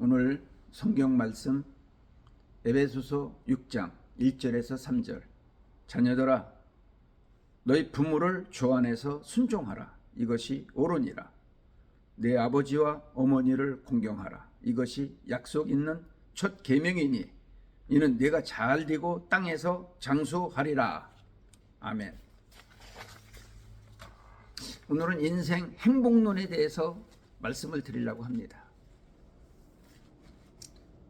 오늘 성경 말씀 에베소서 6장 1절에서 3절. 자녀들아 너희 부모를 주 안에서 순종하라. 이것이 옳으니라. 내 아버지와 어머니를 공경하라. 이것이 약속 있는 첫 계명이니 이는 네가 잘 되고 땅에서 장수하리라. 아멘. 오늘은 인생 행복론에 대해서 말씀을 드리려고 합니다.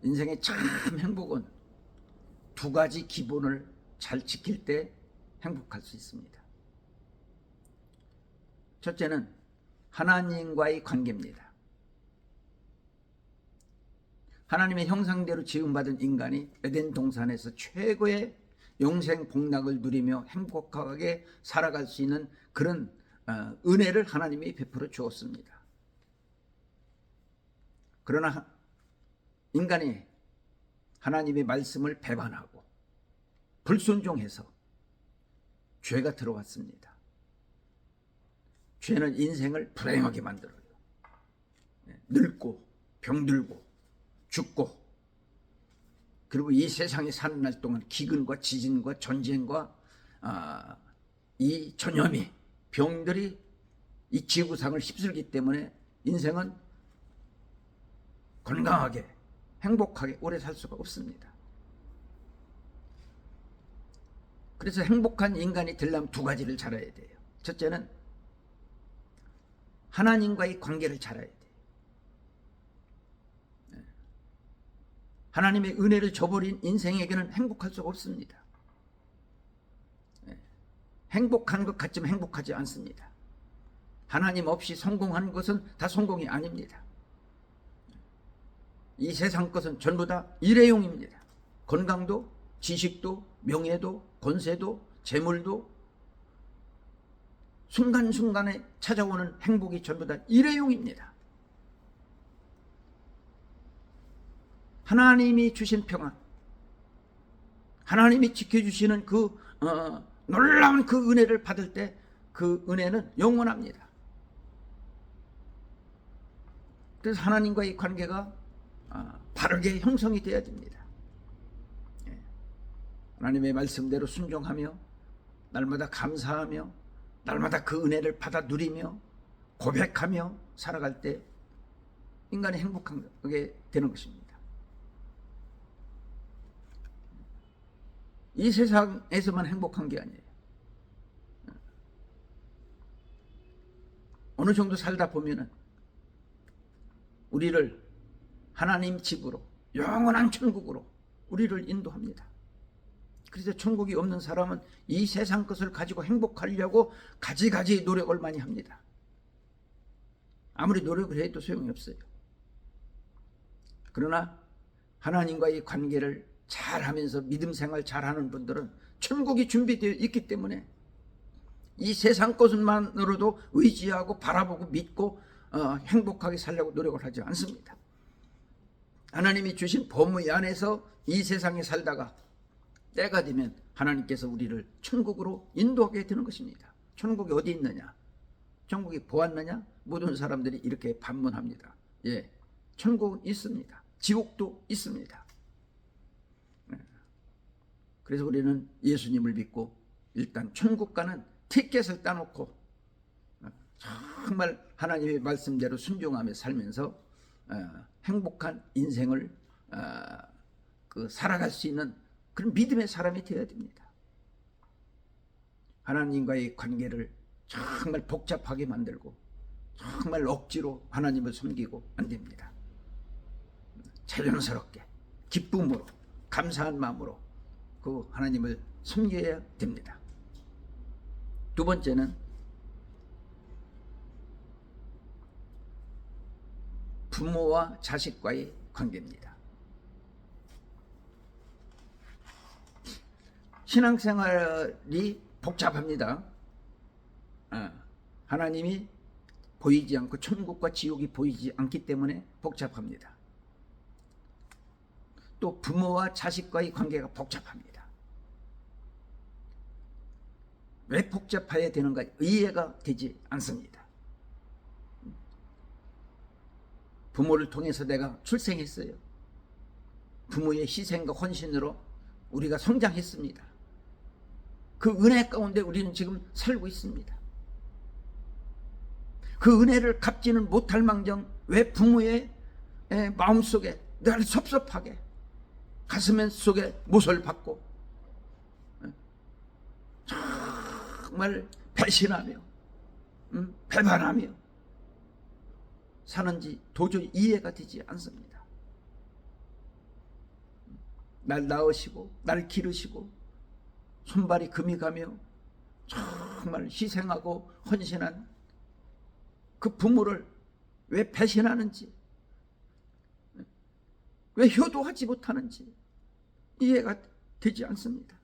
인생의 참 행복은 두 가지 기본을 잘 지킬 때 행복할 수 있습니다. 첫째는 하나님과의 관계입니다. 하나님의 형상대로 지음받은 인간이 에덴 동산에서 최고의 영생 복락을 누리며 행복하게 살아갈 수 있는 그런 은혜를 하나님이 베풀어 주었습니다. 그러나 인간이 하나님의 말씀을 배반하고 불순종해서 죄가 들어왔습니다. 죄는 인생을 불행하게 만들어요. 늙고 병들고 죽고, 그리고 이 세상에 사는 날 동안 기근과 지진과 전쟁과 이 전염이 병들이 이 지구상을 휩쓸기 때문에 인생은 건강하게 행복하게 오래 살 수가 없습니다. 그래서 행복한 인간이 되려면 두 가지를 잘해야 돼요. 첫째는 하나님과의 관계를 잘해야 돼요. 하나님의 은혜를 저버린 인생에게는 행복할 수가 없습니다. 행복한 것 같지만 행복하지 않습니다. 하나님 없이 성공하는 것은 다 성공이 아닙니다. 이 세상 것은 전부 다 일회용입니다. 건강도, 지식도, 명예도, 권세도, 재물도, 순간순간에 찾아오는 행복이 전부 다 일회용입니다. 하나님이 주신 평안, 하나님이 지켜주시는 그 놀라운 그 은혜를 받을 때 그 은혜는 영원합니다. 그래서 하나님과의 관계가 바르게 형성이 되어야 됩니다. 하나님의 말씀대로 순종하며 날마다 감사하며 날마다 그 은혜를 받아 누리며 고백하며 살아갈 때 인간이 행복하게 되는 것입니다. 이 세상에서만 행복한 게 아니에요. 어느 정도 살다 보면은 우리를 하나님 집으로, 영원한 천국으로 우리를 인도합니다. 그래서 천국이 없는 사람은 이 세상 것을 가지고 행복하려고 가지가지 노력을 많이 합니다. 아무리 노력을 해도 소용이 없어요. 그러나 하나님과의 관계를 잘하면서 믿음 생활 잘하는 분들은 천국이 준비되어 있기 때문에 이 세상 것만으로도 의지하고 바라보고 믿고 행복하게 살려고 노력을 하지 않습니다. 하나님이 주신 법의 안에서 이 세상에 살다가 때가 되면 하나님께서 우리를 천국으로 인도하게 되는 것입니다. 천국이 어디 있느냐? 천국이 보았느냐? 모든 사람들이 이렇게 반문합니다. 예, 천국은 있습니다. 지옥도 있습니다. 그래서 우리는 예수님을 믿고 일단 천국 가는 티켓을 따놓고 정말 하나님의 말씀대로 순종하며 살면서 행복한 인생을 살아갈 수 있는 그런 믿음의 사람이 되어야 됩니다. 하나님과의 관계를 정말 복잡하게 만들고 정말 억지로 하나님을 섬기고 안 됩니다. 자연스럽게 기쁨으로 감사한 마음으로 그 하나님을 섬겨야 됩니다. 두 번째는 부모와 자식과의 관계입니다. 신앙생활이 복잡합니다. 하나님이 보이지 않고 천국과 지옥이 보이지 않기 때문에 복잡합니다. 또 부모와 자식과의 관계가 복잡합니다. 왜 복잡해야 되는가 이해가 되지 않습니다. 부모를 통해서 내가 출생했어요. 부모의 희생과 헌신으로 우리가 성장했습니다. 그 은혜 가운데 우리는 지금 살고 있습니다. 그 은혜를 갚지는 못할 망정 왜 부모의 마음속에 늘 섭섭하게 가슴 속에 못을 받고 정말 배신하며 배반하며 사는지 도저히 이해가 되지 않습니다. 날 낳으시고 날 기르시고 손발이 금이 가며 정말 희생하고 헌신한 그 부모를 왜 배신하는지, 왜 효도하지 못하는지 이해가 되지 않습니다.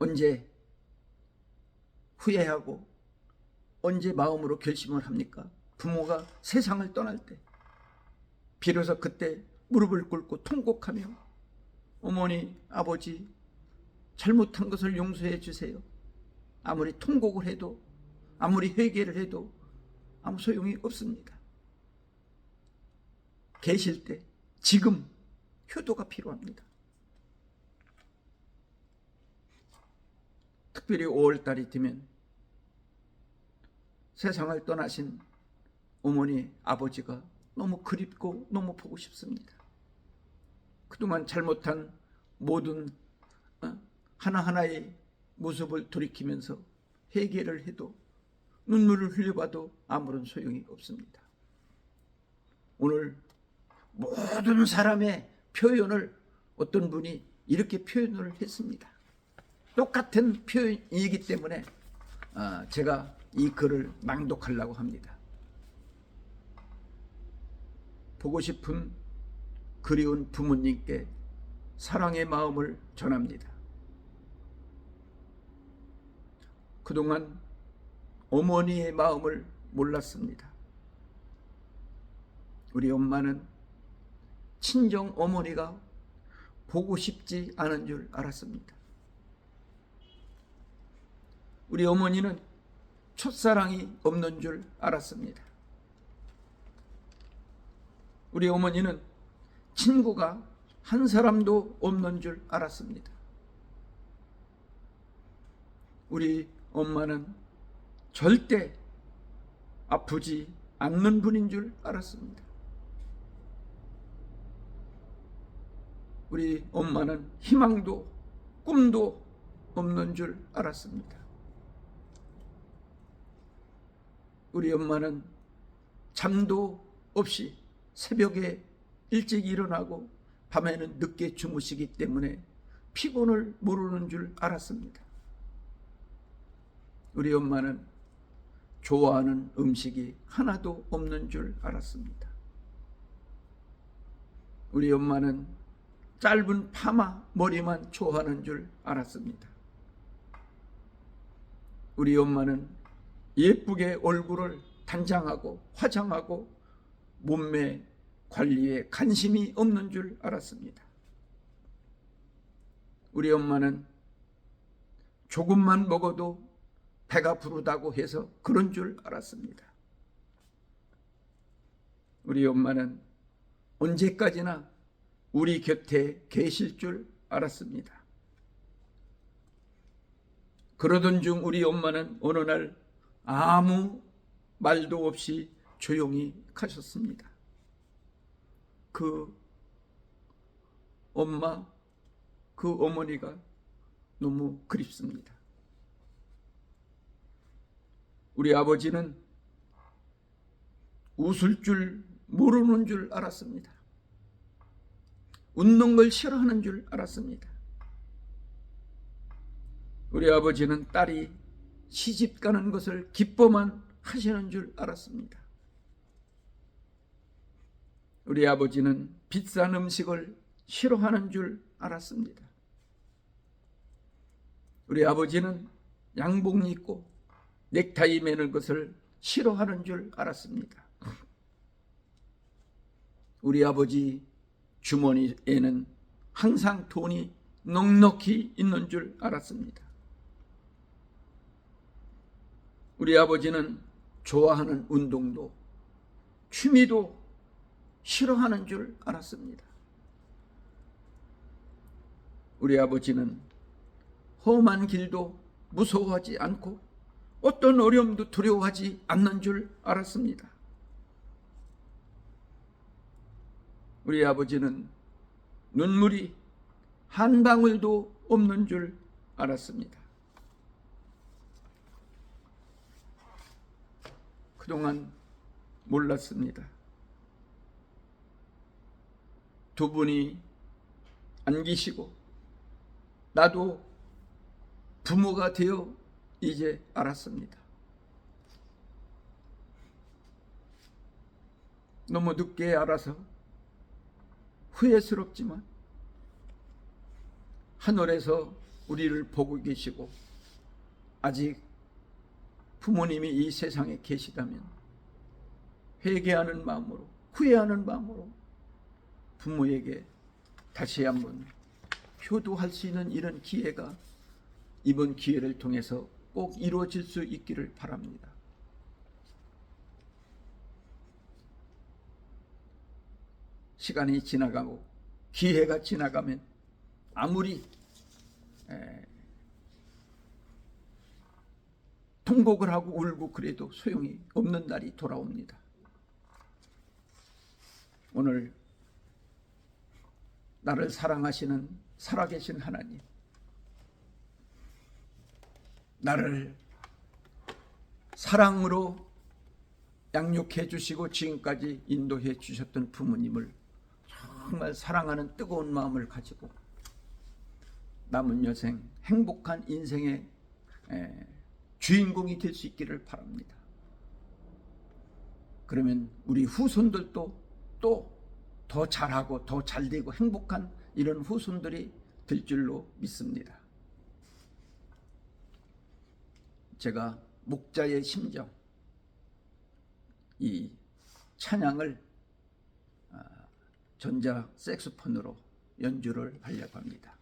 언제 후회하고 언제 마음으로 결심을 합니까? 부모가 세상을 떠날 때, 비로소 그때 무릎을 꿇고 통곡하며 어머니, 아버지 잘못한 것을 용서해 주세요. 아무리 통곡을 해도 아무리 회개를 해도 아무 소용이 없습니다. 계실 때 지금 효도가 필요합니다. 특별히 5월달이 되면 세상을 떠나신 어머니, 아버지가 너무 그립고 너무 보고 싶습니다. 그동안 잘못한 모든 하나하나의 모습을 돌이키면서 회개를 해도 눈물을 흘려봐도 아무런 소용이 없습니다. 오늘 모든 사람의 표현을 어떤 분이 이렇게 표현을 했습니다. 똑같은 표현이기 때문에 제가 이 글을 낭독하려고 합니다. 보고 싶은 그리운 부모님께 사랑의 마음을 전합니다. 그동안 어머니의 마음을 몰랐습니다. 우리 엄마는 친정 어머니가 보고 싶지 않은 줄 알았습니다. 우리 어머니는 첫사랑이 없는 줄 알았습니다. 우리 어머니는 친구가 한 사람도 없는 줄 알았습니다. 우리 엄마는 절대 아프지 않는 분인 줄 알았습니다. 우리 엄마는 희망도 꿈도 없는 줄 알았습니다. 우리 엄마는 잠도 없이 새벽에 일찍 일어나고 밤에는 늦게 주무시기 때문에 피곤을 모르는 줄 알았습니다. 우리 엄마는 좋아하는 음식이 하나도 없는 줄 알았습니다. 우리 엄마는 짧은 파마 머리만 좋아하는 줄 알았습니다. 우리 엄마는 예쁘게 얼굴을 단장하고 화장하고 몸매 관리에 관심이 없는 줄 알았습니다. 우리 엄마는 조금만 먹어도 배가 부르다고 해서 그런 줄 알았습니다. 우리 엄마는 언제까지나 우리 곁에 계실 줄 알았습니다. 그러던 중 우리 엄마는 어느 날 아무 말도 없이 조용히 가셨습니다. 그 엄마, 그 어머니가 너무 그립습니다. 우리 아버지는 웃을 줄 모르는 줄 알았습니다. 웃는 걸 싫어하는 줄 알았습니다. 우리 아버지는 딸이 시집 가는 것을 기뻐만 하시는 줄 알았습니다. 우리 아버지는 비싼 음식을 싫어하는 줄 알았습니다. 우리 아버지는 양복 입고 넥타이 매는 것을 싫어하는 줄 알았습니다. 우리 아버지 주머니에는 항상 돈이 넉넉히 있는 줄 알았습니다. 우리 아버지는 좋아하는 운동도 취미도 싫어하는 줄 알았습니다. 우리 아버지는 험한 길도 무서워하지 않고 어떤 어려움도 두려워하지 않는 줄 알았습니다. 우리 아버지는 눈물이 한 방울도 없는 줄 알았습니다. 그동안 몰랐습니다. 두 분이 안 계시고 나도 부모가 되어 이제 알았습니다. 너무 늦게 알아서 후회스럽지만 하늘에서 우리를 보고 계시고 아직 부모님이 이 세상에 계시다면 회개하는 마음으로, 후회하는 마음으로 부모에게 다시 한번 효도할 수 있는 이런 기회가 이번 기회를 통해서 꼭 이루어질 수 있기를 바랍니다. 시간이 지나가고 기회가 지나가면 아무리 통곡을 하고 울고 그래도 소용이 없는 날이 돌아옵니다. 오늘 나를 사랑하시는 살아계신 하나님, 나를 사랑으로 양육해 주시고 지금까지 인도해 주셨던 부모님을 정말 사랑하는 뜨거운 마음을 가지고 남은 여생 행복한 인생의 주인공이 될 수 있기를 바랍니다. 그러면 우리 후손들도 또 더 잘하고 더 잘되고 행복한 이런 후손들이 될 줄로 믿습니다. 제가 목자의 심정, 이 찬양을 전자 색소폰으로 연주를 하려고 합니다.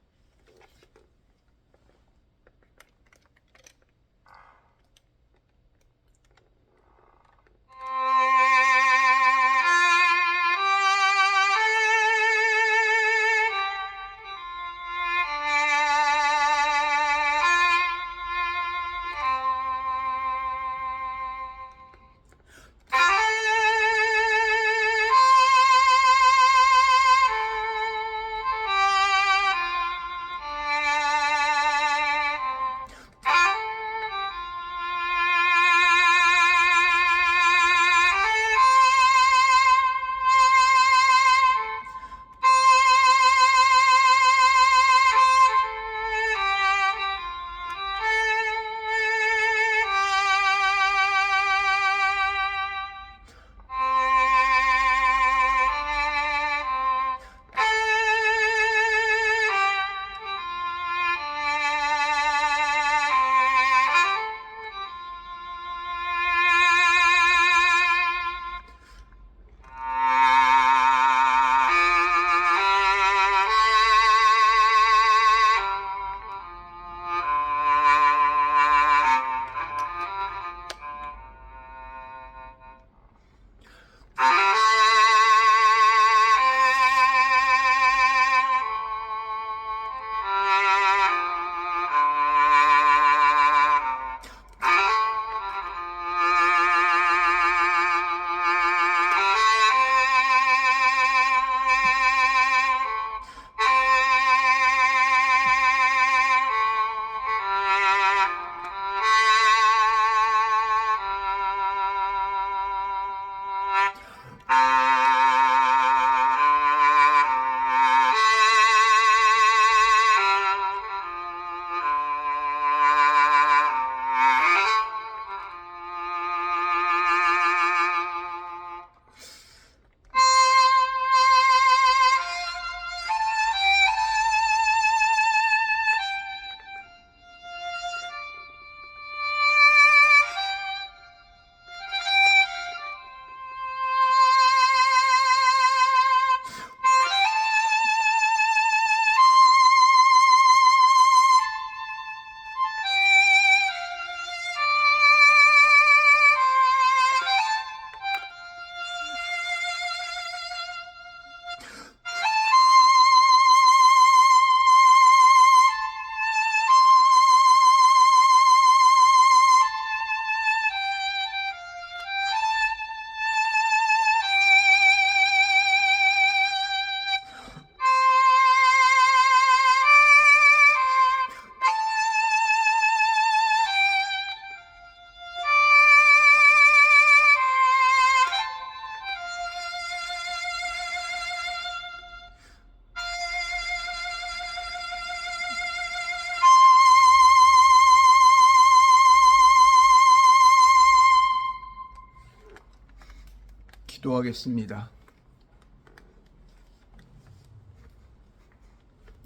기도하겠습니다.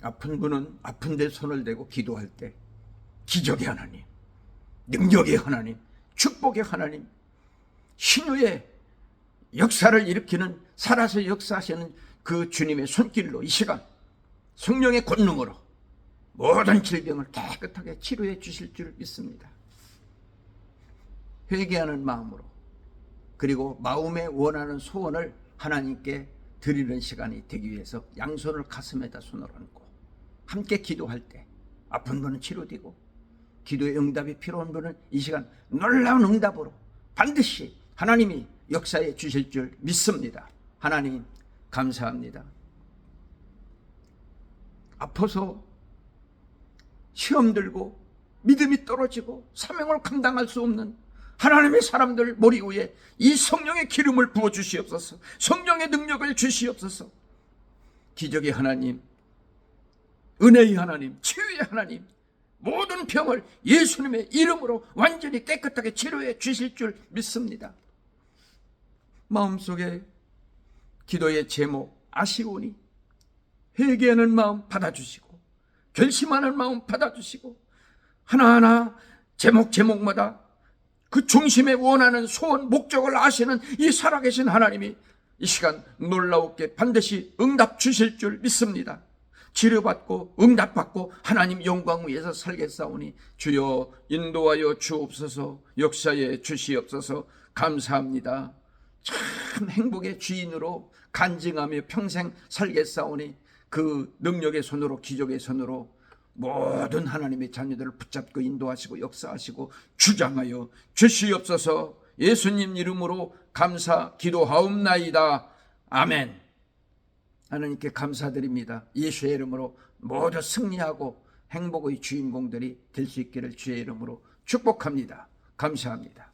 아픈 분은 아픈 데 손을 대고 기도할 때 기적의 하나님, 능력의 하나님, 축복의 하나님, 신유의 역사를 일으키는, 살아서 역사하시는 그 주님의 손길로 이 시간 성령의 권능으로 모든 질병을 깨끗하게 치료해 주실 줄 믿습니다. 회개하는 마음으로, 그리고 마음에 원하는 소원을 하나님께 드리는 시간이 되기 위해서 양손을 가슴에다 손을 얹고 함께 기도할 때 아픈 분은 치료되고, 기도의 응답이 필요한 분은 이 시간 놀라운 응답으로 반드시 하나님이 역사해 주실 줄 믿습니다. 하나님 감사합니다. 아파서 시험 들고 믿음이 떨어지고 사명을 감당할 수 없는 하나님의 사람들 머리 위에 이 성령의 기름을 부어 주시옵소서. 성령의 능력을 주시옵소서. 기적의 하나님, 은혜의 하나님, 치유의 하나님, 모든 병을 예수님의 이름으로 완전히 깨끗하게 치료해 주실 줄 믿습니다. 마음속에 기도의 제목 아시오니, 회개하는 마음 받아주시고 결심하는 마음 받아주시고, 하나하나 제목마다 그 중심에 원하는 소원 목적을 아시는 이 살아계신 하나님이 이 시간 놀라웠게 반드시 응답 주실 줄 믿습니다. 치료받고 응답받고 하나님 영광 위에서 살겠사오니 주여 인도하여 주옵소서. 역사에 주시옵소서. 감사합니다. 참 행복의 주인으로 간증하며 평생 살겠사오니 그 능력의 손으로, 기적의 손으로 모든 하나님의 자녀들을 붙잡고 인도하시고 역사하시고 주장하여 주시옵소서. 예수님 이름으로 감사 기도하옵나이다. 아멘. 하나님께 감사드립니다. 예수의 이름으로 모두 승리하고 행복의 주인공들이 될 수 있기를 주의 이름으로 축복합니다. 감사합니다.